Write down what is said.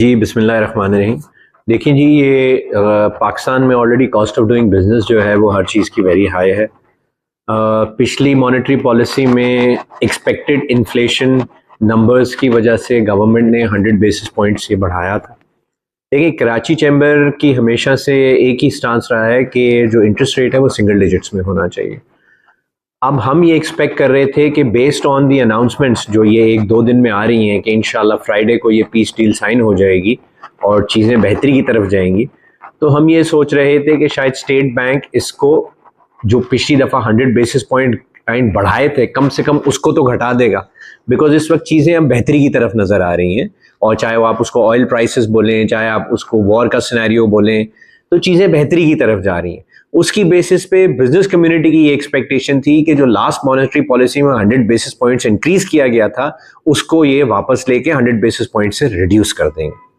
जी बिस्मिल्लाहिर्रहमानिर्रहीम। देखिए जी, ये पाकिस्तान में already cost of doing business जो है वो हर चीज़ की वेरी हाई है। पिछली मॉनेटरी पॉलिसी में एक्सपेक्टेड इन्फ्लेशन नंबर्स की वजह से गवर्नमेंट ने 100 बेसिस पॉइंट्स ये बढ़ाया था। देखिए, कराची चैम्बर की हमेशा से एक ही स्टांस रहा है कि जो इंटरेस्ट रेट है वो सिंगल डिजिट्स में होना चाहिए। अब हम ये एक्सपेक्ट कर रहे थे कि बेस्ड ऑन दी अनाउंसमेंट्स जो ये एक दो दिन में आ रही हैं कि इंशाल्लाह फ्राइडे को ये पीस डील साइन हो जाएगी और चीज़ें बेहतरी की तरफ जाएंगी, तो हम ये सोच रहे थे कि शायद स्टेट बैंक इसको जो पिछली दफ़ा 100 बेसिस पॉइंट पॉइंट बढ़ाए थे कम से कम उसको तो घटा देगा, बिकॉज इस वक्त चीज़ें अब बेहतरी की तरफ नज़र आ रही हैं। और चाहे वो आप उसको ऑयल प्राइसेस बोलें, चाहे आप उसको वॉर का सिनेरियो बोलें, तो चीज़ें बेहतरी की तरफ जा रही हैं। उसकी बेसिस पे बिजनेस कम्युनिटी की ये एक्सपेक्टेशन थी कि जो लास्ट मॉनेटरी पॉलिसी में 100 बेसिस पॉइंट्स इंक्रीज किया गया था उसको ये वापस लेके 100 बेसिस पॉइंट से रिड्यूस कर देंगे।